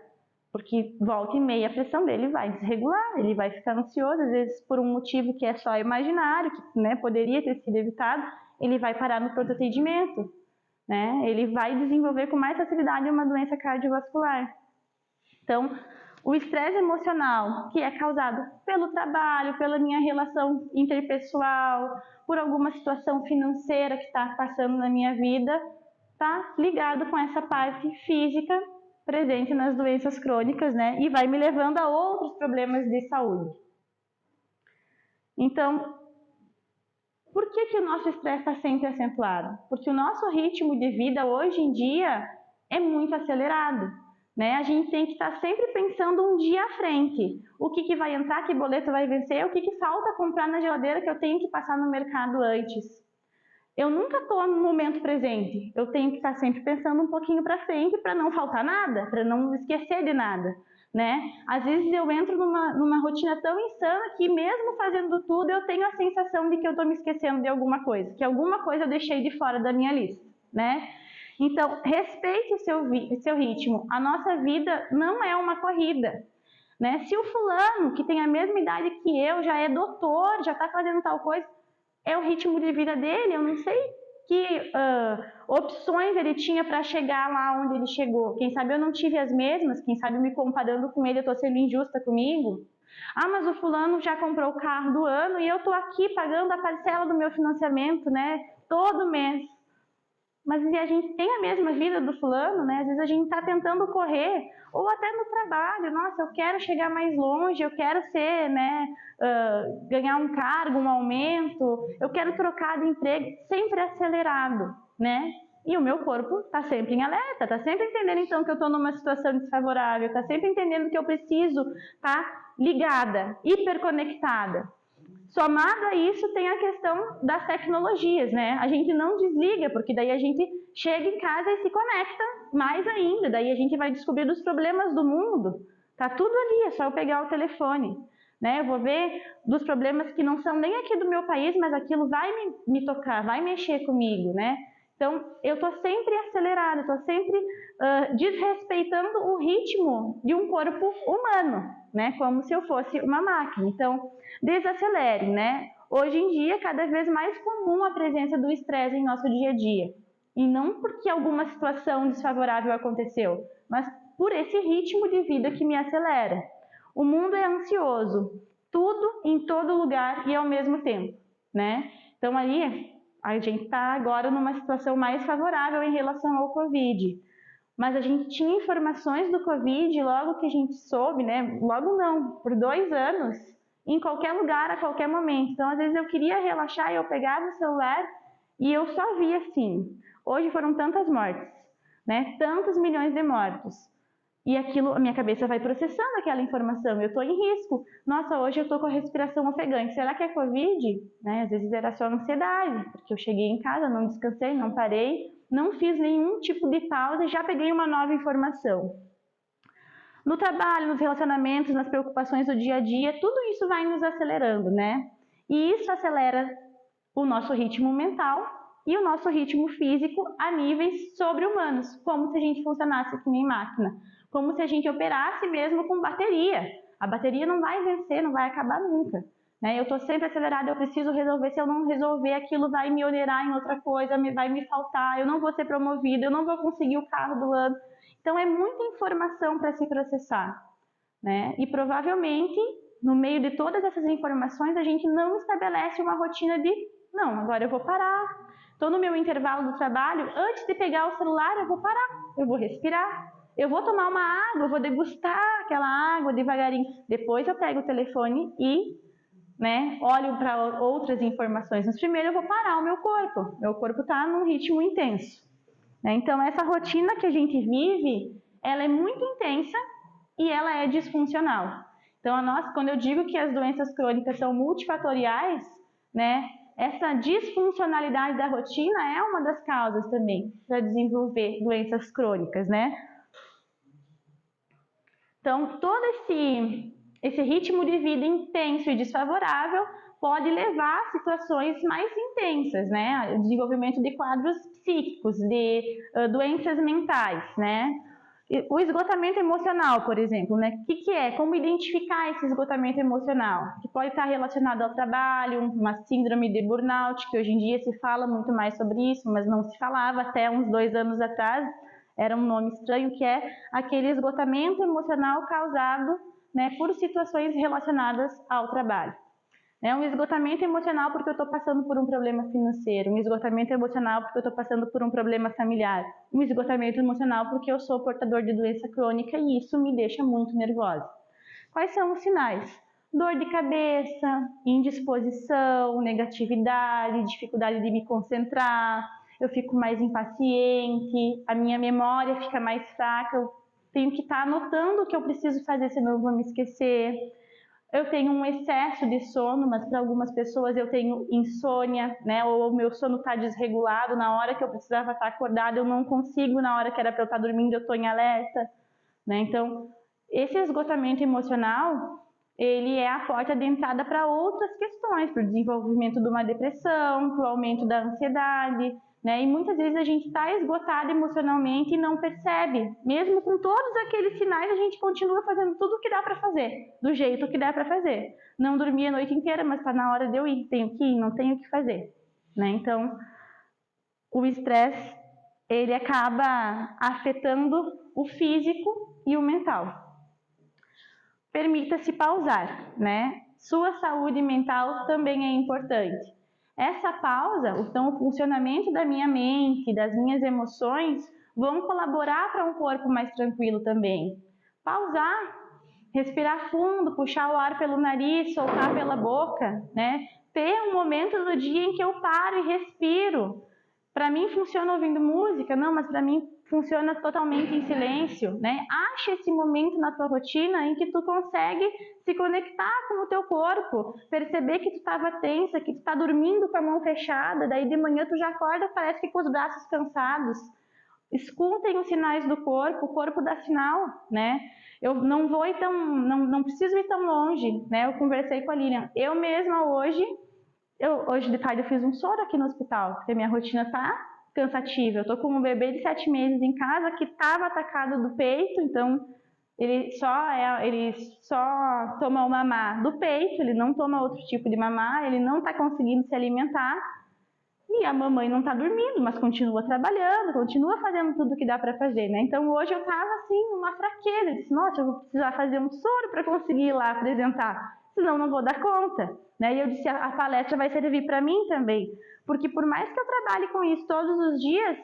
porque volta e meia a pressão dele vai desregular, ele vai ficar ansioso, às vezes por um motivo que é só imaginário, que, né, poderia ter sido evitado, ele vai parar no pronto atendimento, né? Ele vai desenvolver com mais facilidade uma doença cardiovascular. Então, o estresse emocional, que é causado pelo trabalho, pela minha relação interpessoal, por alguma situação financeira que está passando na minha vida, está ligado com essa parte física presente nas doenças crônicas, né? E vai me levando a outros problemas de saúde. Então, por que o nosso estresse está sempre acentuado? Porque o nosso ritmo de vida hoje em dia é muito acelerado. Né? A gente tem que estar sempre pensando um dia à frente. O que vai entrar, que boleto vai vencer, o que falta comprar na geladeira que eu tenho que passar no mercado antes. Eu nunca estou no momento presente. Eu tenho que estar sempre pensando um pouquinho para frente para não faltar nada, para não esquecer de nada. Né? Às vezes eu entro numa rotina tão insana que mesmo fazendo tudo eu tenho a sensação de que eu estou me esquecendo de alguma coisa, que alguma coisa eu deixei de fora da minha lista. Né? Então, respeite o seu ritmo. A nossa vida não é uma corrida. Né? Se o fulano, que tem a mesma idade que eu, já é doutor, já está fazendo tal coisa, é o ritmo de vida dele, eu não sei que opções ele tinha para chegar lá onde ele chegou. Quem sabe eu não tive as mesmas, quem sabe me comparando com ele eu estou sendo injusta comigo. Ah, mas o fulano já comprou o carro do ano e eu estou aqui pagando a parcela do meu financiamento, né, todo mês. Mas e a gente tem a mesma vida do fulano, né? Às vezes a gente está tentando correr, ou até no trabalho. Nossa, eu quero chegar mais longe, eu quero ser, né, ganhar um cargo, um aumento, eu quero trocar de emprego, sempre acelerado, né? E o meu corpo está sempre em alerta, está sempre entendendo então que eu estou numa situação desfavorável, está sempre entendendo que eu preciso estar ligada, hiperconectada. Somado a isso, tem a questão das tecnologias, né? A gente não desliga, porque daí a gente chega em casa e se conecta mais ainda. Daí a gente vai descobrir os problemas do mundo. Tá tudo ali, é só eu pegar o telefone. Né? Eu vou ver dos problemas que não são nem aqui do meu país, mas aquilo vai me tocar, vai mexer comigo, né? Então, eu estou sempre acelerada, estou sempre desrespeitando o ritmo de um corpo humano, né? Como se eu fosse uma máquina. Então, desacelere, né? Hoje em dia, cada vez mais comum a presença do estresse em nosso dia a dia. E não porque alguma situação desfavorável aconteceu, mas por esse ritmo de vida que me acelera. O mundo é ansioso, tudo em todo lugar e ao mesmo tempo, né? Então, aí a gente está agora numa situação mais favorável em relação ao Covid. Mas a gente tinha informações do Covid logo que a gente soube, né? Logo não, por 2 anos, em qualquer lugar, a qualquer momento. Então, às vezes eu queria relaxar e eu pegava o celular e eu só via assim. Hoje foram tantas mortes, né? Tantos milhões de mortos. E aquilo, a minha cabeça vai processando aquela informação. Eu estou em risco. Nossa, hoje eu estou com a respiração ofegante. Será que é Covid? Né? Às vezes era só ansiedade, porque eu cheguei em casa, não descansei, não parei, não fiz nenhum tipo de pausa e já peguei uma nova informação. No trabalho, nos relacionamentos, nas preocupações do dia a dia, tudo isso vai nos acelerando, né? E isso acelera o nosso ritmo mental e o nosso ritmo físico a níveis sobre-humanos, como se a gente funcionasse que nem máquina, como se a gente operasse mesmo com bateria. A bateria não vai vencer, não vai acabar nunca. né? Eu estou sempre acelerada, eu preciso resolver, se eu não resolver, aquilo vai me onerar em outra coisa, vai me faltar, eu não vou ser promovida, eu não vou conseguir o carro do ano. Então, é muita informação para se processar, né? E provavelmente, no meio de todas essas informações, a gente não estabelece uma rotina de, não, agora eu vou parar, estou no meu intervalo do trabalho, antes de pegar o celular, eu vou parar, eu vou respirar, eu vou tomar uma água, eu vou degustar aquela água devagarinho, depois eu pego o telefone e, né, olho para outras informações. Mas primeiro eu vou parar o meu corpo está num ritmo intenso, né? Então, essa rotina que a gente vive, ela é muito intensa e ela é disfuncional. Então, quando eu digo que as doenças crônicas são multifatoriais, né, essa disfuncionalidade da rotina é uma das causas também para desenvolver doenças crônicas, né? Então, todo esse ritmo de vida intenso e desfavorável pode levar a situações mais intensas, né? O desenvolvimento de quadros psíquicos, de doenças mentais, né? O esgotamento emocional, por exemplo, né? O que é? Como identificar esse esgotamento emocional? Que pode estar relacionado ao trabalho, uma síndrome de burnout, que hoje em dia se fala muito mais sobre isso, mas não se falava até uns 2 anos atrás, era um nome estranho, que é aquele esgotamento emocional causado, né, por situações relacionadas ao trabalho. É um esgotamento emocional porque eu estou passando por um problema financeiro, um esgotamento emocional porque eu estou passando por um problema familiar, um esgotamento emocional porque eu sou portador de doença crônica e isso me deixa muito nervosa. Quais são os sinais? Dor de cabeça, indisposição, negatividade, dificuldade de me concentrar, eu fico mais impaciente, a minha memória fica mais fraca, eu tenho que estar anotando o que eu preciso fazer, senão eu vou me esquecer. Eu tenho um excesso de sono, mas para algumas pessoas eu tenho insônia, né? Ou o meu sono está desregulado, na hora que eu precisava estar acordada eu não consigo, na hora que era para eu estar dormindo eu estou em alerta, né? Então, esse esgotamento emocional, ele é a porta de entrada para outras questões, para o desenvolvimento de uma depressão, para o aumento da ansiedade, né? E muitas vezes a gente está esgotado emocionalmente e não percebe. Mesmo com todos aqueles sinais, a gente continua fazendo tudo o que dá para fazer, do jeito que dá para fazer. Não dormi a noite inteira, mas está na hora de eu ir, tenho que ir, não tenho o que fazer, né? Então, o estresse, ele acaba afetando o físico e o mental. Permita-se pausar, né? Sua saúde mental também é importante. Essa pausa, então o funcionamento da minha mente, das minhas emoções, vão colaborar para um corpo mais tranquilo também. Pausar, respirar fundo, puxar o ar pelo nariz, soltar pela boca, né? Ter um momento do dia em que eu paro e respiro. Para mim funciona ouvindo música? Não, mas para mim funciona totalmente em silêncio, né? Acha esse momento na tua rotina em que tu consegue se conectar com o teu corpo, perceber que tu estava tensa, que tu está dormindo com a mão fechada, daí de manhã tu já acorda, parece que com os braços cansados. Escutem os sinais do corpo, o corpo dá sinal, né? Eu não vou ir não preciso ir tão longe, né? Eu conversei com a Lilian, eu mesma hoje de tarde eu fiz um soro aqui no hospital, porque minha rotina tá cansativa. Eu tô com um bebê de 7 meses em casa que estava atacado do peito, então ele só toma o mamar do peito, ele não toma outro tipo de mamar, ele não está conseguindo se alimentar e a mamãe não está dormindo, mas continua trabalhando, continua fazendo tudo que dá para fazer, né? Então hoje eu estava assim, uma fraqueza, eu disse, nossa, eu vou precisar fazer um soro para conseguir ir lá apresentar, senão não vou dar conta, né? E eu disse, a palestra vai servir para mim também, porque por mais que eu trabalhe com isso todos os dias,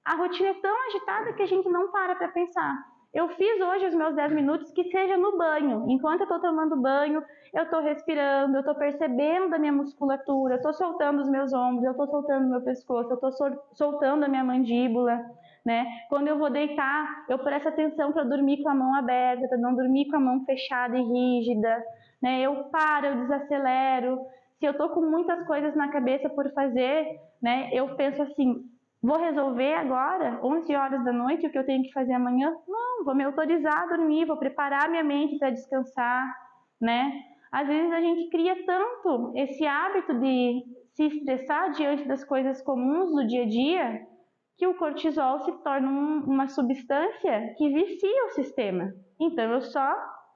a rotina é tão agitada que a gente não para pensar. Eu fiz hoje os meus 10 minutos que seja no banho. Enquanto eu estou tomando banho, eu estou respirando, eu estou percebendo a minha musculatura, eu estou soltando os meus ombros, eu estou soltando o meu pescoço, eu estou soltando a minha mandíbula, né? Quando eu vou deitar, eu presto atenção para dormir com a mão aberta, para não dormir com a mão fechada e rígida, né? Eu paro, eu desacelero. Se eu estou com muitas coisas na cabeça por fazer, né? Eu penso assim, vou resolver agora, 11 horas da noite, o que eu tenho que fazer amanhã? Não, vou me autorizar a dormir, vou preparar minha mente para descansar, né? Às vezes a gente cria tanto esse hábito de se estressar diante das coisas comuns do dia a dia, que o cortisol se torna uma substância que vicia o sistema. Então eu só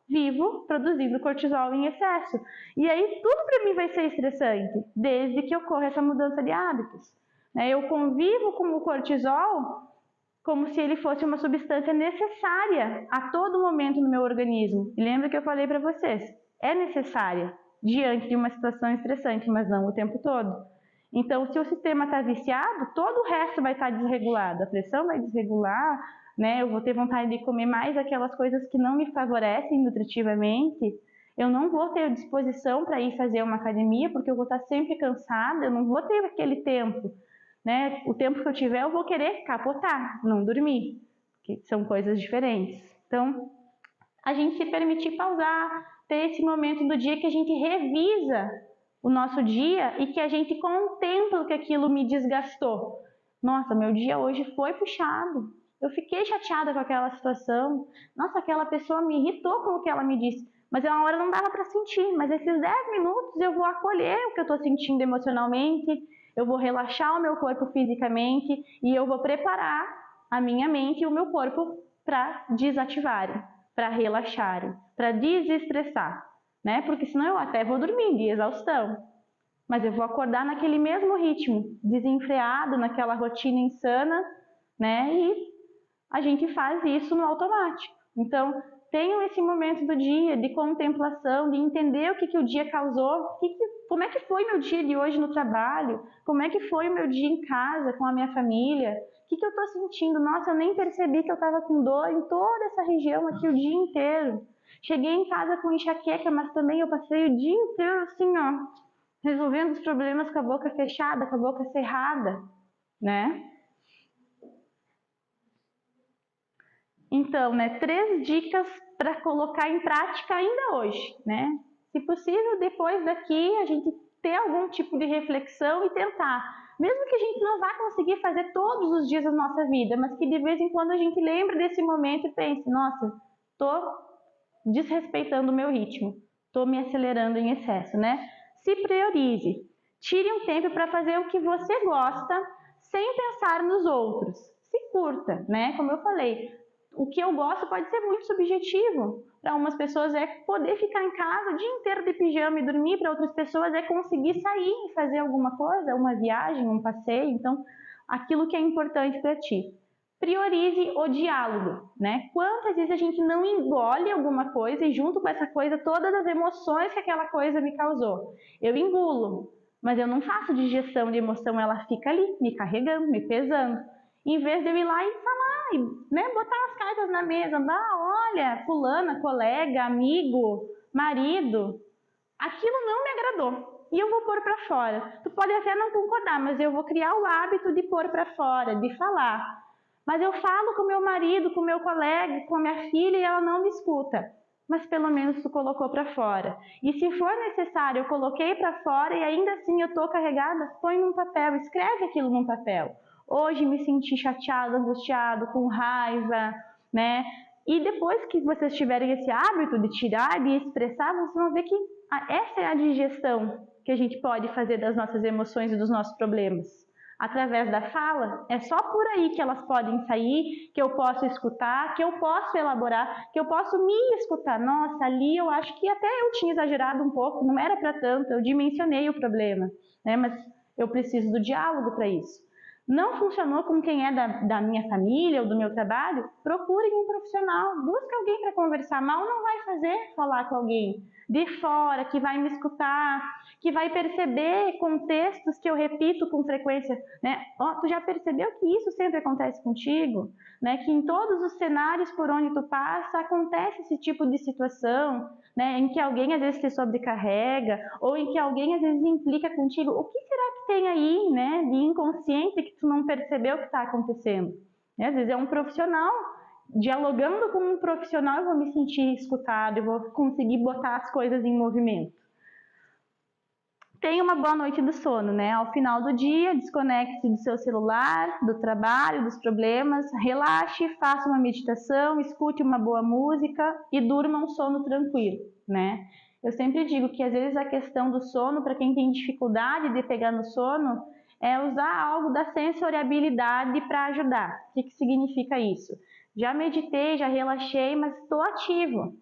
vivo produzindo cortisol em excesso. E aí tudo para mim vai ser estressante, desde que ocorra essa mudança de hábitos. Eu convivo com o cortisol como se ele fosse uma substância necessária a todo momento no meu organismo. E lembra que eu falei para vocês, é necessária diante de uma situação estressante, mas não o tempo todo. Então, se o sistema está viciado, todo o resto vai estar desregulado. A pressão vai desregular, eu vou ter vontade de comer mais aquelas coisas que não me favorecem nutritivamente. Eu não vou ter disposição para ir fazer uma academia, porque eu vou estar sempre cansada, eu não vou ter aquele tempo. O tempo que eu tiver, eu vou querer capotar, não dormir, que são coisas diferentes. Então, a gente se permitir pausar, ter esse momento do dia que a gente revisa o nosso dia e que a gente contempla que aquilo me desgastou. Nossa, meu dia hoje foi puxado, eu fiquei chateada com aquela situação, nossa, aquela pessoa me irritou com o que ela me disse, mas uma hora não dava para sentir, mas esses 10 minutos eu vou acolher o que eu estou sentindo emocionalmente, eu vou relaxar o meu corpo fisicamente e eu vou preparar a minha mente e o meu corpo para desativarem, para relaxarem, para desestressar, Porque senão eu até vou dormir de exaustão, mas eu vou acordar naquele mesmo ritmo, desenfreado, naquela rotina insana, E a gente faz isso no automático. Então, tenham esse momento do dia de contemplação, de entender o que o dia causou, como é que foi meu dia de hoje no trabalho, como é que foi o meu dia em casa com a minha família, o que eu estou sentindo? Nossa, eu nem percebi que eu estava com dor em toda essa região aqui o dia inteiro. Cheguei em casa com enxaqueca, mas também eu passei o dia inteiro assim, resolvendo os problemas com a boca fechada, com a boca cerrada, Então, 3 dicas para colocar em prática ainda hoje, Se possível, depois daqui a gente ter algum tipo de reflexão e tentar. Mesmo que a gente não vá conseguir fazer todos os dias da nossa vida, mas que de vez em quando a gente lembre desse momento e pense, nossa, estou desrespeitando o meu ritmo, estou me acelerando em excesso, Se priorize. Tire um tempo para fazer o que você gosta, sem pensar nos outros. Se curta, Como eu falei, o que eu gosto pode ser muito subjetivo. Para umas pessoas é poder ficar em casa o dia inteiro de pijama e dormir, para outras pessoas é conseguir sair e fazer alguma coisa, uma viagem, um passeio. Então, aquilo que é importante para ti. Priorize o diálogo, Quantas vezes a gente não engole alguma coisa e junto com essa coisa todas as emoções que aquela coisa me causou. Eu engulo, mas eu não faço digestão de emoção, ela fica ali, me carregando, me pesando. Em vez de eu ir lá e falar, botar as cartas na mesa, olha, fulana, colega, amigo, marido, aquilo não me agradou e eu vou pôr para fora. Tu pode até não concordar, mas eu vou criar o hábito de pôr para fora, de falar. Mas eu falo com meu marido, com meu colega, com a minha filha e ela não me escuta. Mas pelo menos tu colocou para fora. E se for necessário, eu coloquei para fora e ainda assim eu estou carregada, põe num papel, escreve aquilo num papel. Hoje me senti chateado, angustiado, com raiva, E depois que vocês tiverem esse hábito de tirar, de expressar, vocês vão ver que essa é a digestão que a gente pode fazer das nossas emoções e dos nossos problemas. Através da fala, é só por aí que elas podem sair, que eu posso escutar, que eu posso elaborar, que eu posso me escutar. Nossa, ali eu acho que até eu tinha exagerado um pouco, não era para tanto, eu dimensionei o problema, Mas eu preciso do diálogo para isso. Não funcionou com quem é da minha família ou do meu trabalho? Procure um profissional, busque alguém para conversar. Mal não vai fazer falar com alguém de fora, que vai me escutar, que vai perceber contextos que eu repito com frequência. Tu já percebeu que isso sempre acontece contigo? Que em todos os cenários por onde tu passa, acontece esse tipo de situação, em que alguém às vezes te sobrecarrega, ou em que alguém às vezes implica contigo. O que será que tem aí, de inconsciente que tu não percebeu que está acontecendo? Às vezes é um profissional. Dialogando com um profissional, eu vou me sentir escutado, eu vou conseguir botar as coisas em movimento. Tenha uma boa noite do sono, Ao final do dia, desconecte-se do seu celular, do trabalho, dos problemas, relaxe, faça uma meditação, escute uma boa música e durma um sono tranquilo, Eu sempre digo que às vezes a questão do sono, para quem tem dificuldade de pegar no sono, é usar algo da sensoriabilidade para ajudar. O que significa isso? Já meditei, já relaxei, mas estou ativo,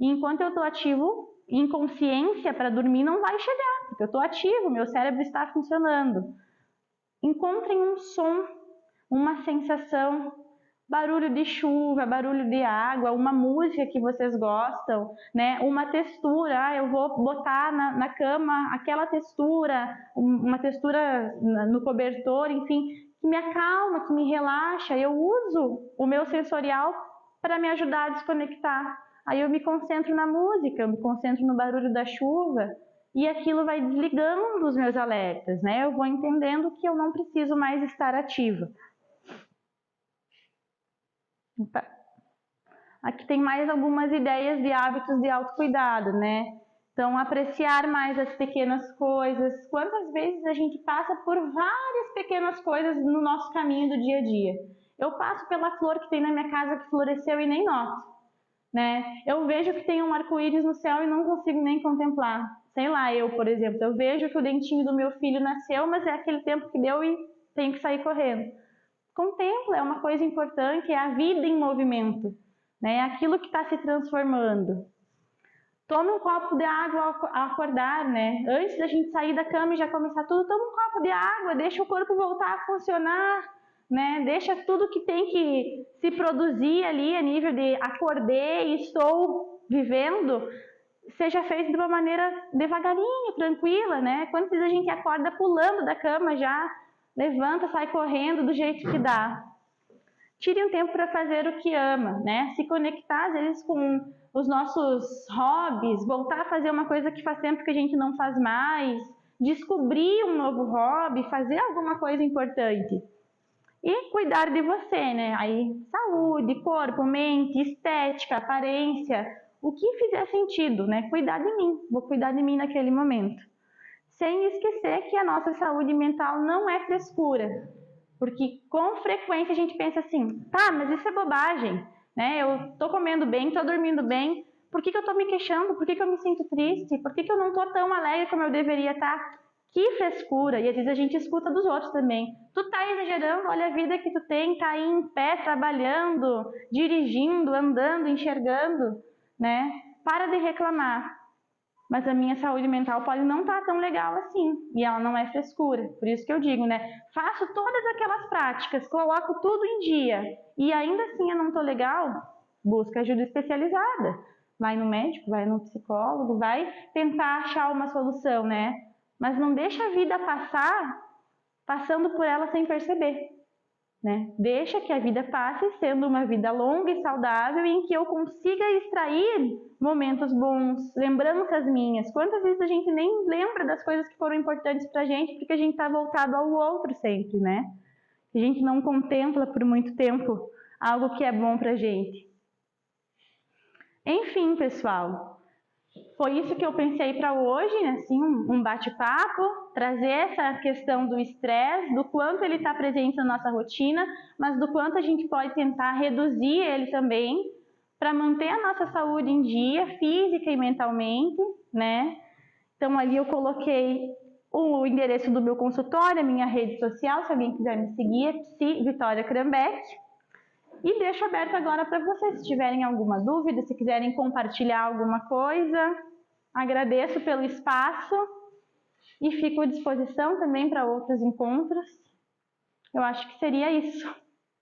E enquanto eu estou ativo, em consciência para dormir não vai chegar, porque eu estou ativo, meu cérebro está funcionando. Encontrem um som, uma sensação, barulho de chuva, barulho de água, uma música que vocês gostam, né? Uma textura, eu vou botar na cama aquela textura, uma textura no cobertor, enfim, que me acalma, que me relaxa. Eu uso o meu sensorial para me ajudar a desconectar. Aí eu me concentro na música, eu me concentro no barulho da chuva e aquilo vai desligando os meus alertas, né? Eu vou entendendo que eu não preciso mais estar ativa. Opa. Aqui tem mais algumas ideias de hábitos de autocuidado, né? Então, apreciar mais as pequenas coisas. Quantas vezes a gente passa por várias pequenas coisas no nosso caminho do dia a dia? Eu passo pela flor que tem na minha casa que floresceu e nem noto, né? Eu vejo que tem um arco-íris no céu e não consigo nem contemplar. Sei lá, eu, por exemplo, eu vejo que o dentinho do meu filho nasceu, mas é aquele tempo que deu e tenho que sair correndo. Contempla, é uma coisa importante, é a vida em movimento, né? É aquilo que está se transformando. Tome um copo de água ao acordar, né? Antes da gente sair da cama e já começar tudo, toma um copo de água, deixa o corpo voltar a funcionar, né? Deixa tudo que tem que se produzir ali a nível de acordei, estou vivendo, seja feito de uma maneira devagarinho, tranquila, né? Quantas vezes a gente acorda pulando da cama já, levanta, sai correndo do jeito que dá. Tire um tempo para fazer o que ama, né? Se conectar às vezes com os nossos hobbies, voltar a fazer uma coisa que faz tempo que a gente não faz mais, descobrir um novo hobby, fazer alguma coisa importante. E cuidar de você, né? Aí, saúde, corpo, mente, estética, aparência, o que fizer sentido, né? Cuidar de mim, vou cuidar de mim naquele momento. Sem esquecer que a nossa saúde mental não é frescura. Porque com frequência a gente pensa assim, tá, mas isso é bobagem, né? Eu tô comendo bem, tô dormindo bem, por que eu tô me queixando? Por que eu me sinto triste? Por que eu não tô tão alegre como eu deveria estar? Que frescura! E às vezes a gente escuta dos outros também. Tu tá exagerando, olha a vida que tu tem, tá aí em pé, trabalhando, dirigindo, andando, enxergando, né? Para de reclamar. Mas a minha saúde mental pode não estar tão legal assim, e ela não é frescura. Por isso que eu digo, né? Faço todas aquelas práticas, coloco tudo em dia, e ainda assim eu não estou legal, busca ajuda especializada. Vai no médico, vai no psicólogo, vai tentar achar uma solução, né? Mas não deixa a vida passar, passando por ela sem perceber. Né? Deixa que a vida passe sendo uma vida longa e saudável em que eu consiga extrair momentos bons, lembranças minhas. Quantas vezes a gente nem lembra das coisas que foram importantes pra gente porque a gente está voltado ao outro sempre, né? A gente não contempla por muito tempo algo que é bom pra gente. Enfim, pessoal, foi isso que eu pensei para hoje, né? Assim, um bate-papo, trazer essa questão do estresse, do quanto ele está presente na nossa rotina, mas do quanto a gente pode tentar reduzir ele também, para manter a nossa saúde em dia, física e mentalmente, né? Então ali eu coloquei o endereço do meu consultório, a minha rede social, se alguém quiser me seguir, é Psi Vitória Krambeck. E deixo aberto agora para vocês, se tiverem alguma dúvida, se quiserem compartilhar alguma coisa. Agradeço pelo espaço e fico à disposição também para outros encontros. Eu acho que seria isso.